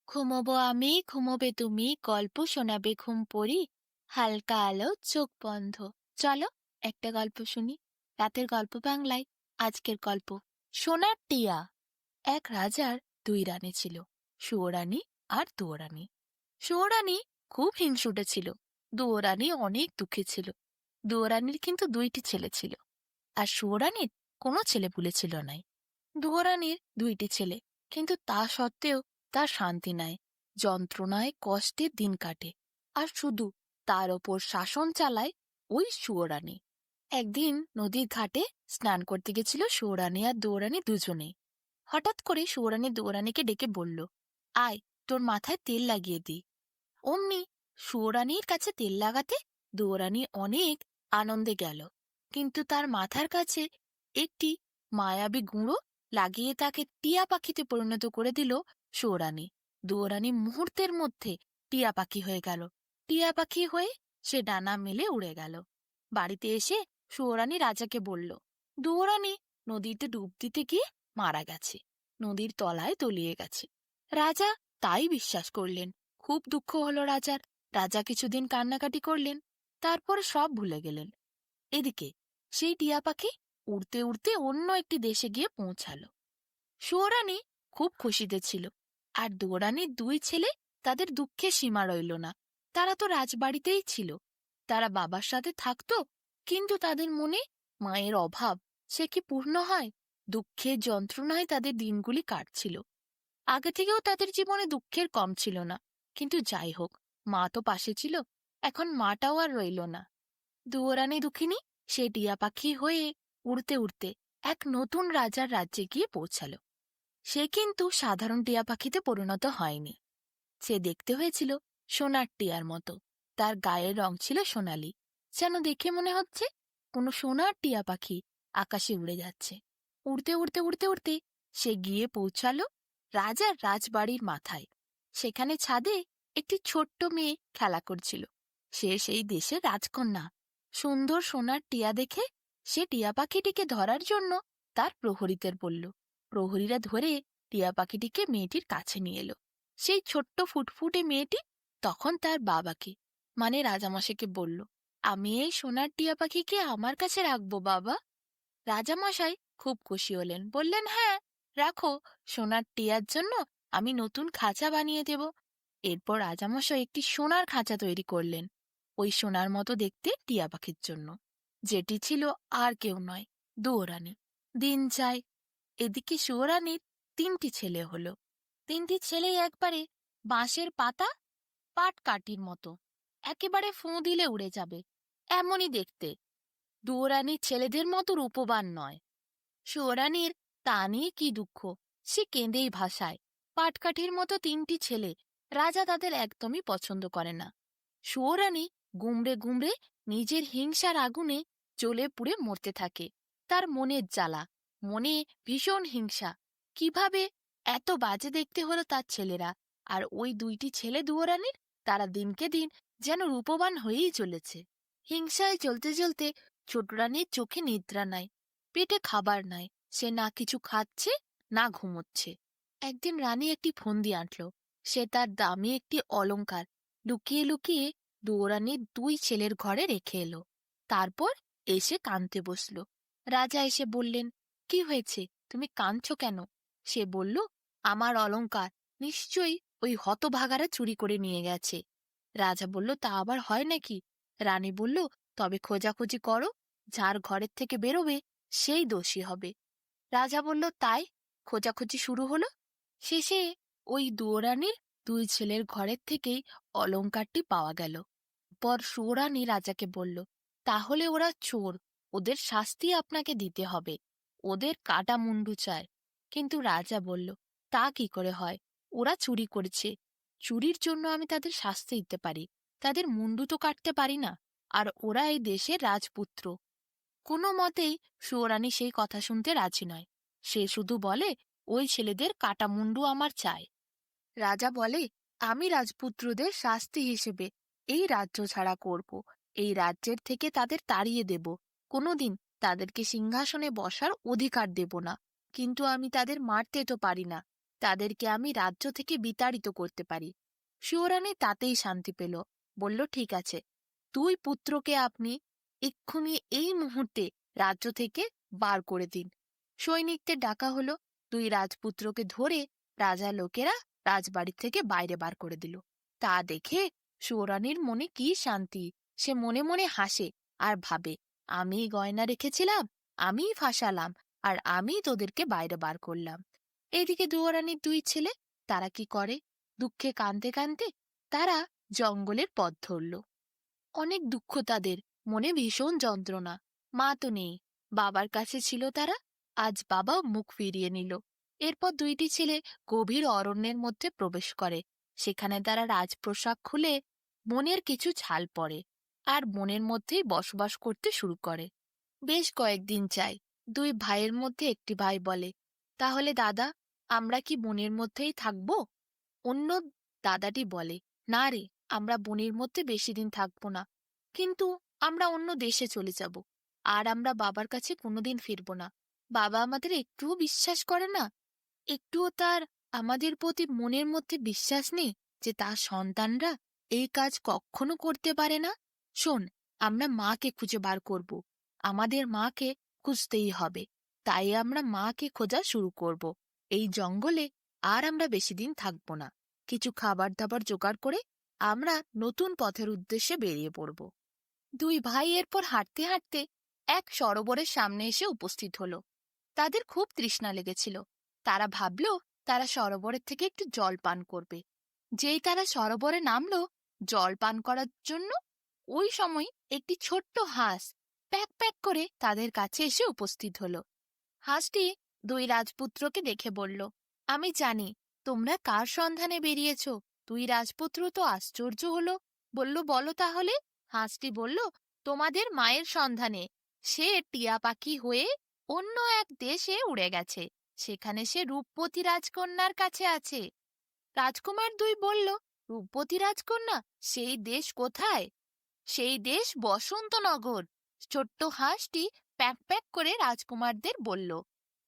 ঘুমোবো আমি, ঘুমোবে তুমি, গল্প শোনাবে ঘুম পড়ি, হালকা আলো চোখ বন্ধ। চলো একটা গল্প শুনি। রাতের গল্প বাংলায়। আজকের গল্প সোনার টিয়া। এক রাজার দুই রানী ছিল, সুয়োরানী আর দুয়োরানী। সুয়োরানী খুব হিংসুটে ছিল, দুয়োরানী অনেক দুঃখী ছিল। দুয়োরানীর কিন্তু দুইটি ছেলে ছিল, আর সুয়োরানীর কোনো ছেলেপুলে ছিল নাই। দুয়োরানীর দুইটি ছেলে, কিন্তু তা সত্ত্বেও তার শান্তি নাই। যন্ত্রণায় কষ্টে দিন কাটে, আর শুধু তার ওপর শাসন চালায় ওই সুয়োরানী। একদিন নদীর ঘাটে স্নান করতে গেছিল সুয়োরানী আর দুয়োরানী দুজনেই। হঠাৎ করে সুয়োরানী দুয়োরানীকে ডেকে বলল, আয় তোর মাথায় তেল লাগিয়ে দিই। অমনি সুয়োরানীর কাছে তেল লাগাতে দুয়োরানী অনেক আনন্দে গেল, কিন্তু তার মাথার কাছে একটি মায়াবী গুঁড়ো লাগিয়ে তাকে টিয়া পাখিতে পরিণত করে দিল সুয়োরানী। দুয়োরানী মুহূর্তের মধ্যে টিয়া পাখি হয়ে গেল। টিয়া পাখি হয়ে সে ডানা মেলে উড়ে গেল। বাড়িতে এসে সুয়োরানী রাজাকে বলল, দুয়োরানী নদীতে ডুব দিতে গিয়ে মারা গেছে, নদীর তলায় তলিয়ে গেছে। রাজা তাই বিশ্বাস করলেন। খুব দুঃখ হলো রাজার। রাজা কিছুদিন কান্নাকাটি করলেন, তারপর সব ভুলে গেলেন। এদিকে সেই টিয়া পাখি উড়তে উড়তে অন্য একটি দেশে গিয়ে পৌঁছালো। সুয়োরানী খুব খুশিতে ছিল, আর দুয়োরানীর দুই ছেলে, তাদের দুঃখে সীমা রইল না। তারা তো রাজবাড়িতেই ছিল, তারা বাবার সাথে থাকত, কিন্তু তাদের মনে মায়ের অভাব, সে কি পূর্ণ হয়? দুঃখের যন্ত্রণায় তাদের দিনগুলি কাটছিল। আগে থেকেও তাদের জীবনে দুঃখের কম ছিল না, কিন্তু যাই হোক, মা তো পাশে ছিল, এখন মাটাও আর রইল না। দুয়োরানী দুঃখিনী সে টিয়া পাখি হয়ে উড়তে উড়তে এক নতুন রাজার রাজ্যে গিয়ে পৌঁছাল। সে কিন্তু সাধারণ টিয়া পাখিতে পরিণত হয়নি। সে দেখতে হয়েছিল সোনার টিয়ার মতো। তার গায়ের রং ছিল সোনালি, যেন দেখে মনে হচ্ছে কোনো সোনার টিয়া পাখি আকাশে উড়ে যাচ্ছে। উড়তে উড়তে উড়তে উড়তে সে গিয়ে পৌঁছালো রাজার রাজবাড়ির মাথায়। সেখানে ছাদে একটি ছোট্ট মেয়ে খেলা করছিল। সে সেই দেশের রাজকন্যা। সুন্দর সোনার টিয়া দেখে সে টিয়া পাখিটিকে ধরার জন্য তার প্রহরীদের বলল। প্রহরীরা ধরে টিয়া পাখিটিকে মেয়েটির কাছে নিয়ে এলো। সেই ছোট্ট ফুটফুটে মেয়েটি তখন তার বাবাকে, মানে রাজামশাইকে বলল, আমি এই সোনার টিয়া পাখিকে আমার কাছে রাখবো বাবা। রাজামশাই খুব খুশি হলেন, বললেন, হ্যাঁ রাখো, সোনার টিয়ার জন্য আমি নতুন খাঁচা বানিয়ে দেব। এরপর রাজামশাই একটি সোনার খাঁচা তৈরি করলেন, ওই সোনার মতো দেখতে টিয়া পাখির জন্য, যেটি ছিল আর কেউ নয়, দুয়োরানী। দিন যায়, এদিকে সুয়োরানীর তিনটি ছেলে হলো। তিনটি ছেলেই একবারে বাঁশের পাতা, পাটকাঠির মতো, একেবারে ফোঁ দিলে উড়ে যাবে এমনই দেখতে। দুয়োরানীর ছেলেদের মতো রূপবান নয়। সুয়োরানীর তা নিয়ে কি দুঃখ, সে কেঁদেই ভাসায়। পাটকাঠির মতো তিনটি ছেলে, রাজা তাদের একদমই পছন্দ করে না। সুয়োরানী গুমড়ে গুমড়ে নিজের হিংসার আগুনে জ্বলে পুড়ে মরতে থাকে। তার মনের জ্বালা, মনে ভীষণ হিংসা। কিভাবে এত বাজে দেখতে হলো তার ছেলেরা, আর ওই দুইটি ছেলে দুয়োরানীর, তারা দিনকে দিন যেন রূপবান হয়েই চলেছে। হিংসায় চলতে চলতে ছোট রানীর চোখে নিদ্রা নাই, পেটে খাবার নাই, সে না কিছু খাচ্ছে না ঘুমোচ্ছে। একদিন রানী একটি ফন্দি আঁটল। সে তার দামি একটি অলংকার লুকিয়ে লুকিয়ে দুয়োরানীর দুই ছেলের ঘরে রেখে এলো। তারপর এসে কাঁদতে বসল। রাজা এসে বললেন, কি হয়েছে, তুমি কাঁদছ কেন? সে বলল, আমার অলংকার নিশ্চয়ই ওই হতভাগারা চুরি করে নিয়ে গেছে। রাজা বলল, তা আবার হয় নাকি? রানী বলল, তবে খোঁজাখুঁজি করো, যার ঘরের থেকে বেরোবে সেই দোষী হবে। রাজা বলল, তাই খোঁজাখুঁজি শুরু হলো। শেষে ওই দুয়োরানীর দুই ছেলের ঘরের থেকেই অলংকারটি পাওয়া গেল। পর সুয়োরানী রাজাকে বলল, তাহলে ওরা চোর, ওদের শাস্তি আপনাকে দিতে হবে, ওদের কাটা মুন্ডু চায়। কিন্তু রাজা বলল, তা কি করে হয়? ওরা চুরি করেছে, চুরির জন্য আমি তাদের শাস্তি দিতে পারি, তাদের মুন্ডু তো কাটতে পারি না। আর ওরা এই দেশের রাজপুত্র। কোনো মতেই সুয়োরানী সেই কথা শুনতে রাজি নয়। সে শুধু বলে, ওই ছেলেদের কাটা মুন্ডু আমার চাই। রাজা বলে, আমি রাজপুত্রদের শাস্তি হিসেবে এই রাজ্য ছাড়া করব, এই রাজ্যের থেকে তাদের তাড়িয়ে দেব, কোনোদিন তাদেরকে সিংহাসনে বসার অধিকার দেব না। কিন্তু আমি তাদের মারতে তো পারি না, তাদেরকে আমি রাজ্য থেকে বিতাড়িত করতে পারি। শিবরানী তাতেই শান্তি পেল। বলল, ঠিক আছে, দুই পুত্রকে আপনি এক্ষুনি এই মুহূর্তে রাজ্য থেকে বার করে দিন। সৈনিকদের ডাকা হলো। দুই রাজপুত্রকে ধরে রাজা লোকেরা রাজবাড়ি থেকে বাইরে বার করে দিল। তা দেখে শিবরানীর মনে কি শান্তি! সে মনে মনে হাসে আর ভাবে, আমি গয়না রেখেছিলাম, আমিই ফাঁসালাম, আর আমি তোদেরকে বাইরে বার করলাম। এদিকে দুয়োরানীর দুই ছেলে, তারা কি করে? দুঃখে কাঁদতে কাঁদতে তারা জঙ্গলের পথ ধরল। অনেক দুঃখ তাদের, মনে ভীষণ যন্ত্রণা। মা তো নেই, বাবার কাছে ছিল তারা। আজ বাবা মুখ ফিরিয়ে নিল। এরপর দুইটি ছেলে গভীর অরণ্যের মধ্যে প্রবেশ করে। সেখানে তারা রাজপ্রসাদ খুলে মনের কিছু ছাল পড়ে আর মনের মধ্যেই বসবাস করতে শুরু করে। বেশ কয়েকদিন যায়। দুই ভাইয়ের মধ্যে একটি ভাই বলে, তাহলে দাদা, আমরা কি বনের মধ্যেই থাকবো? অন্য দাদাটি বলে, না রে, আমরা বনের মধ্যে বেশি দিন থাকবো না, কিন্তু আমরা অন্য দেশে চলে যাব, আর আমরা বাবার কাছে কোনোদিন ফিরবো না। বাবা আমাদের একটুও বিশ্বাস করে না। একটুও তার আমাদের প্রতি মনের মধ্যে বিশ্বাস নেই যে তার সন্তানরা এই কাজ কখনো করতে পারে না। শোন, আমরা মাকে খুঁজে বার করব। আমাদের মাকে খুঁজতেই হবে। তাই আমরা মাকে খোঁজা শুরু করব এই জঙ্গলে। আর আমরা বেশি দিন থাকবো না। কিছু খাবার দাবার জোগাড় করে আমরা নতুন পথের উদ্দেশ্যে বেরিয়ে পড়ব। দুই ভাই এরপর হাঁটতে হাঁটতে এক সরোবরের সামনে এসে উপস্থিত হলো। তাদের খুব তৃষ্ণা লেগেছিল। তারা ভাবল তারা সরোবরের থেকে একটু জল পান করবে। যেই তারা সরোবরে নামলো জল পান করার জন্য, ওই সময় একটি ছোট্ট হাঁস প্যাক প্যাক করে তাদের কাছে এসে উপস্থিত হলো। হাঁসটি দুই রাজপুত্রকে দেখে বলল, আমি জানি তোমরা কার সন্ধানে বেরিয়েছ। দুই রাজপুত্র তো আশ্চর্য হলো। বলল, বলো তাহলে। হাঁসটি বলল, তোমাদের মায়ের সন্ধানে। সে টিয়া পাখি হয়ে অন্য এক দেশে উড়ে গেছে। সেখানে সে রূপবতী রাজকন্যার কাছে আছে। রাজকুমার দুই বলল, রূপবতী রাজকন্যা? সেই দেশ কোথায়? সেই দেশ বসন্তনগর। ছোট্ট হাঁসটি প্যাক প্যাক করে রাজকুমারদের বলল।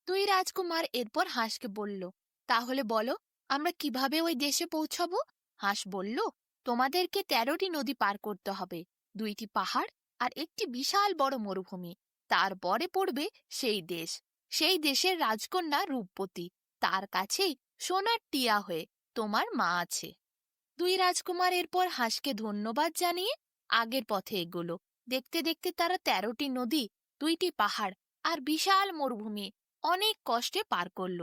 দুই রাজকুমার এরপর হাঁসকে বলল, তাহলে বলো, আমরা কিভাবে ওই দেশে পৌঁছাবো? হাঁস বলল, তোমাদেরকে 13টি নদী পার করতে হবে, 2টি পাহাড় আর একটি বিশাল বড় মরুভূমি। তারপরে পড়বে সেই দেশ। সেই দেশের রাজকন্যা রূপবতী। তার কাছেই সোনার টিয়া হয়ে তোমার মা আছে। দুই রাজকুমার এরপর হাঁসকে ধন্যবাদ জানিয়ে আগের পথে এগোলো। দেখতে দেখতে তারা 13টি নদী, 2টি পাহাড় আর বিশাল মরুভূমি অনেক কষ্টে পার করল।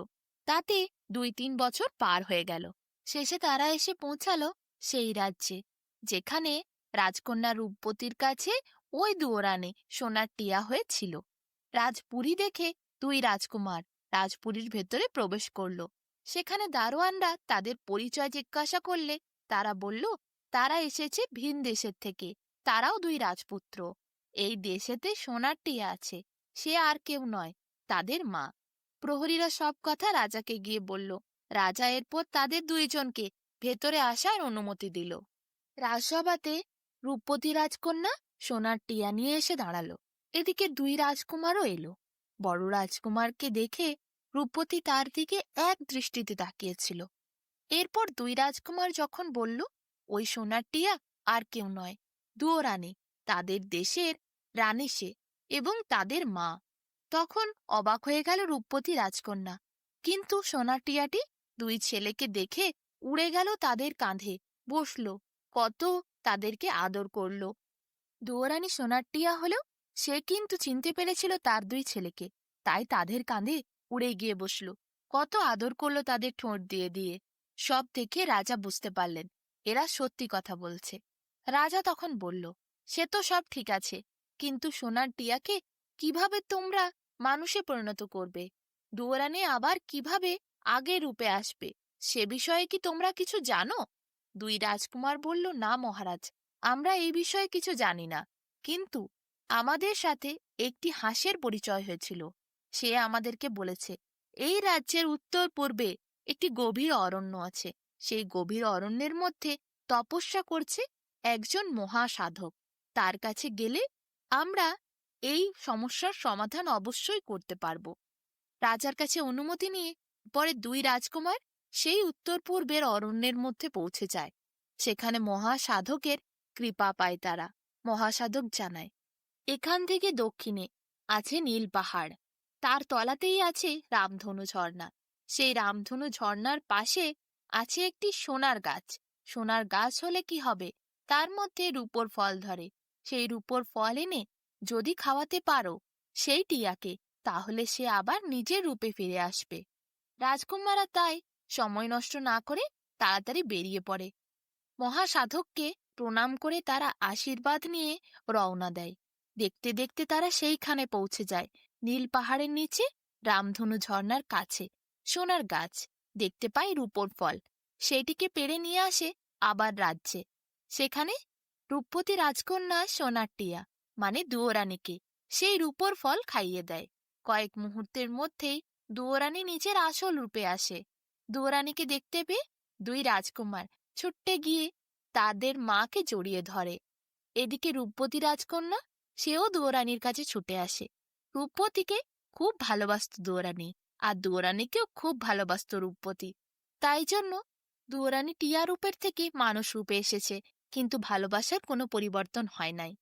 তাতে 2-3 বছর পার হয়ে গেল। শেষে তারা এসে পৌঁছালো সেই রাজ্যে, যেখানে রাজকন্যা রূপবতীর কাছে ওই দুয়োরানী সোনার টিয়া হয়েছিল। রাজপুরী দেখে দুই রাজকুমার রাজপুরীর ভেতরে প্রবেশ করল। সেখানে দারোয়ানরা তাদের পরিচয় জিজ্ঞাসা করলে তারা বলল তারা এসেছে ভিন দেশের থেকে। তারাও দুই রাজপুত্র। এই দেশেতে সোনার টিয়া আছে, সে আর কেউ নয়, তাদের মা। প্রহরীরা সব কথা রাজাকে গিয়ে বলল। রাজা এরপর তাদের দুইজনকে ভেতরে আসার অনুমতি দিল। রাজসভাতে রূপবতী রাজকন্যা সোনার টিয়া নিয়ে এসে দাঁড়ালো। এদিকে দুই রাজকুমারও এলো। বড় রাজকুমারকে দেখে রূপবতী তার দিকে এক দৃষ্টিতে তাকিয়েছিল। এরপর দুই রাজকুমার যখন বলল ওই সোনার টিয়া আর কেউ নয়, দুয়োরানী, তাদের দেশের রানী সে এবং তাদের মা, তখন অবাক হয়ে গেল রূপবতী রাজকন্যা। কিন্তু সোনার টিয়াটি দুই ছেলেকে দেখে উড়ে গেল তাদের কাঁধে, বসল, কত তাদেরকে আদর করল। দুয়োরানী সোনার টিয়া হলেও সে কিন্তু চিনতে পেরেছিল তার দুই ছেলেকে, তাই তাদের কাঁধে উড়ে গিয়ে বসল, কত আদর করলো তাদের ঠোঁট দিয়ে দিয়ে। সব দেখে রাজা বুঝতে পারলেন এরা সত্যি কথা বলছে। রাজা তখন বলল, সে তো সব ঠিক আছে, কিন্তু সোনার টিয়াকে কিভাবে তোমরা মানুষে পরিণত করবে? দুয়োরানী আবার কিভাবে আগের রূপে আসবে, সে বিষয়ে কি তোমরা কিছু জানো? দুই রাজকুমার বলল, না মহারাজ, আমরা এই বিষয়ে কিছু জানি না, কিন্তু আমাদের সাথে একটি হাঁসের পরিচয় হয়েছিল। সে আমাদেরকে বলেছে এই রাজ্যের উত্তর পূর্বে একটি গভীর অরণ্য আছে। সেই গভীর অরণ্যের মধ্যে তপস্যা করছে একজন মহাসাধক। তার কাছে গেলে আমরা এই সমস্যার সমাধান অবশ্যই করতে পারব। রাজার কাছে অনুমতি নিয়ে পরে দুই রাজকুমার সেই উত্তর পূর্বের অরণ্যের মধ্যে পৌঁছে যায়। সেখানে মহাসাধকের কৃপা পায় তারা। মহাসাধক জানায়, এখান থেকে দক্ষিণে আছে নীল পাহাড়, তার তলাতেই আছে রামধনু ঝর্ণা। সেই রামধনু ঝর্ণার পাশে আছে একটি সোনার গাছ। সোনার গাছ হলে কি হবে, তার মধ্যে রূপোর ফল ধরে। সেই রূপোর ফল এনে যদি খাওয়াতে পারো সেই টিয়াকে, তাহলে সে আবার নিজের রূপে ফিরে আসবে। রাজকুমাররা তাই সময় নষ্ট না করে তাড়াতাড়ি বেরিয়ে পড়ে। মহাসাধককে প্রণাম করে তারা আশীর্বাদ নিয়ে রওনা দেয়। দেখতে দেখতে তারা সেইখানে পৌঁছে যায়, নীল পাহাড়ের নিচে রামধনু ঝর্ণার কাছে। সোনার গাছ, দেখতে পায় রূপোর ফল, সেইটিকে পেড়ে নিয়ে আসে আবার রাজ্যে। সেখানে রূপবতী রাজকন্যা সোনার টিয়া মানে দুয়োরানীকে সেই রূপোর ফল খাইয়ে দেয়। কয়েক মুহূর্তের মধ্যেই দুয়োরানী নিজের আসল রূপে আসে। দুয়োরানীকে দেখতে পেয়ে দুই রাজকুমার ছুট্টে গিয়ে তাদের মাকে জড়িয়ে ধরে। এদিকে রূপবতী রাজকন্যা সেও দুয়োরানীর কাছে ছুটে আসে। রূপবতীকে খুব ভালোবাসত দুয়োরানী, আর দুয়োরানীকেও খুব ভালোবাসত রূপবতী। তাই জন্য দুয়োরানী টিয়া রূপের থেকে মানুষ রূপে এসেছে, কিন্তু ভালোবাসার কোনো পরিবর্তন হয় নাই।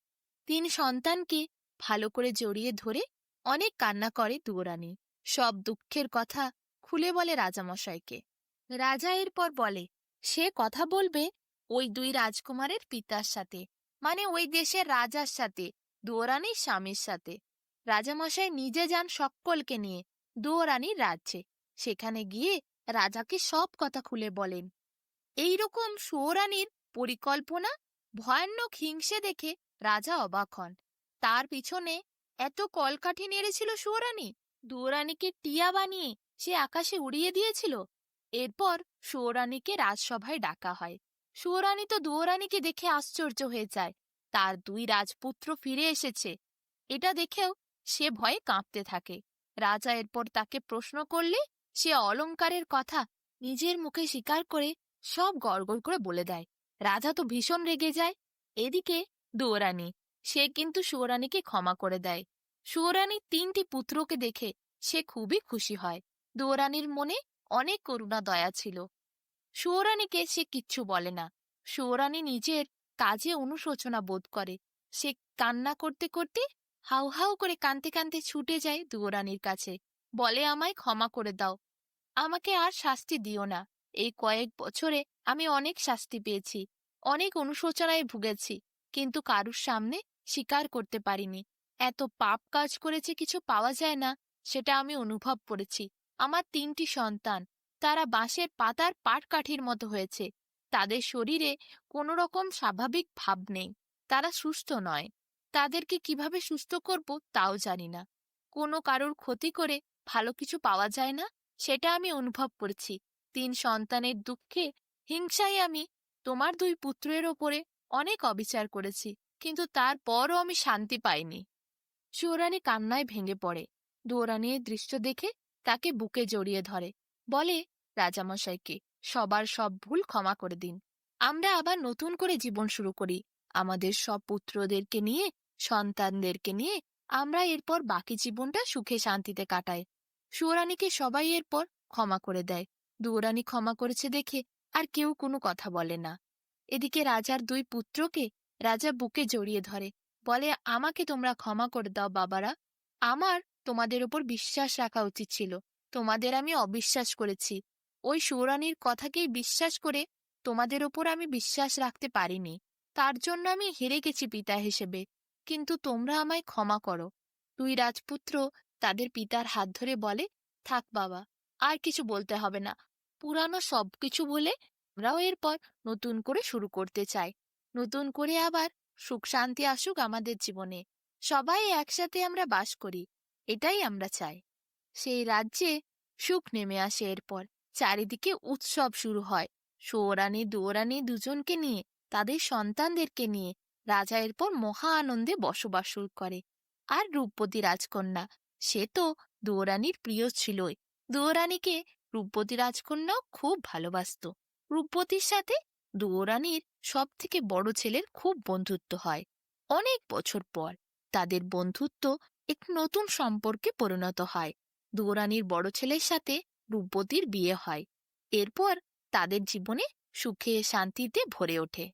তিন সন্তানকে ভালো করে জড়িয়ে ধরে অনেক কান্না করে দুয়োরানী। সব দুঃখের কথা খুলে বলে রাজামশাইকে। রাজা এরপর বলে সে কথা বলবে ওই দুই রাজকুমারের পিতার সাথে, মানে ওই দেশের রাজার সাথে, দুয়োরানীর স্বামীর সাথে। রাজামশাই নিজে যান সকলকে নিয়ে দুয়োরানীর রাজ্যে। সেখানে গিয়ে রাজাকে সব কথা খুলে বলেন। এইরকম সুয়োরানীর পরিকল্পনা, ভয়ানক হিংসে দেখে রাজা অবাক হন। তার পিছনে এত কলকাঠি নেড়েছিল সুয়োরানী, দুয়োরানীকে টিয়া বানিয়ে সে আকাশে উড়িয়ে দিয়েছিল। এরপর সুয়োরানীকে রাজসভায় ডাকা হয়। সুয়োরানী তো দুয়োরানীকে দেখে আশ্চর্য হয়ে যায়। তার দুই রাজপুত্র ফিরে এসেছে, এটা দেখেও সে ভয়ে কাঁপতে থাকে। রাজা এরপর তাকে প্রশ্ন করলে সে অলংকারের কথা নিজের মুখে স্বীকার করে সব গড়গড় করে বলে দেয়। রাজা তো ভীষণ রেগে যায়। এদিকে দুয়োরানী, সে কিন্তু সুয়োরানীকে ক্ষমা করে দেয়। সুয়োরানীর তিনটি পুত্রকে দেখে সে খুবই খুশি হয়। দুয়োরানীর মনে অনেক করুণা দয়া ছিল। সুয়োরানীকে সে কিচ্ছু বলে না। সুয়োরানী নিজের কাজে অনুশোচনা বোধ করে। সে কান্না করতে করতে হাউ হাউ করে কাঁদতে কাঁদতে ছুটে যায় দুয়োরানীর কাছে। বলে, আমায় ক্ষমা করে দাও, আমাকে আর শাস্তি দিও না। এই কয়েক বছরে আমি অনেক শাস্তি পেয়েছি, অনেক অনুশোচনায় ভুগেছি, কিন্তু কারুর সামনে স্বীকার করতে পারিনি। এত পাপ কাজ করেছে কিছু পাওয়া যায় না, সেটা আমি অনুভব করেছি। আমার তিনটি সন্তান, তারা বাঁশের পাতার পাটকাঠির মতো হয়েছে। তাদের শরীরে কোনো রকম স্বাভাবিক ভাব নেই, তারা সুস্থ নয়। তাদেরকে কিভাবে সুস্থ করব তাও জানি না। কোনো কারোর ক্ষতি করে ভালো কিছু পাওয়া যায় না, সেটা আমি অনুভব করেছি। তিন সন্তানের দুঃখে হিংসায় আমি তোমার দুই পুত্রের ওপরে অনেক অবিচার করেছি, কিন্তু তারপরও আমি শান্তি পাইনি। সুয়োরানী কান্নায় ভেঙে পড়ে। দুয়োরানীর দৃশ্য দেখে তাকে বুকে জড়িয়ে ধরে, বলে রাজামশাইকে সবার সব ভুল ক্ষমা করে দিন। আমরা আবার নতুন করে জীবন শুরু করি। আমাদের সব পুত্রদেরকে নিয়ে, সন্তানদেরকে নিয়ে আমরা এরপর বাকি জীবনটা সুখে শান্তিতে কাটাই। সুয়োরানীকে সবাই এরপর ক্ষমা করে দেয়। দুয়োরানী ক্ষমা করেছে দেখে আর কেউ কোনো কথা বলে না। এদিকে রাজার দুই পুত্রকে রাজা বুকে জড়িয়ে ধরে, বলে, আমাকে তোমরা ক্ষমা করে দাও বাবারা। আমার তোমাদের ওপর বিশ্বাস রাখা উচিত ছিল, তোমাদের আমি অবিশ্বাস করেছি। ওই সুয়োরানীর কথাকেই বিশ্বাস করে তোমাদের ওপর আমি বিশ্বাস রাখতে পারিনি। তার জন্য আমি হেরে গেছি পিতা হিসেবে, কিন্তু তোমরা আমায় ক্ষমা করো। দুই রাজপুত্র তাদের পিতার হাত ধরে বলে, থাক বাবা, আর কিছু বলতে হবে না। পুরানো সব কিছু বলে আমরাও এরপর নতুন করে শুরু করতে চাই। নতুন করে আবার সুখ শান্তি আসুক আমাদের জীবনে, সবাই একসাথে আমরা বাস করি, এটাই আমরা চাই। সেই রাজ্যে সুখ নেমে আসে। এরপর চারিদিকে উৎসব শুরু হয়। সুয়োরানী দুয়োরানী দুজনকে নিয়ে, তাদের সন্তানদেরকে নিয়ে রাজা এরপর মহা আনন্দে বসবাস শুরু করে। আর রূপবতী রাজকন্যা, সে তো দুয়োরানীর প্রিয় ছিলই। দুয়োরানীকে রূপবতী রাজকন্যাও খুব ভালোবাসত। রূপবতীর সাথে দুয়োরানীর সব থেকে বড় ছেলের খুব বন্ধুত্ব হয়। অনেক বছর পর তাদের বন্ধুত্ব এক নতুন সম্পর্কে পরিণত হয়। দুয়োরানীর বড় ছেলের সাথে রূপবতীর বিয়ে হয়। এরপর তাদের জীবনে সুখে শান্তিতে ভরে ওঠে।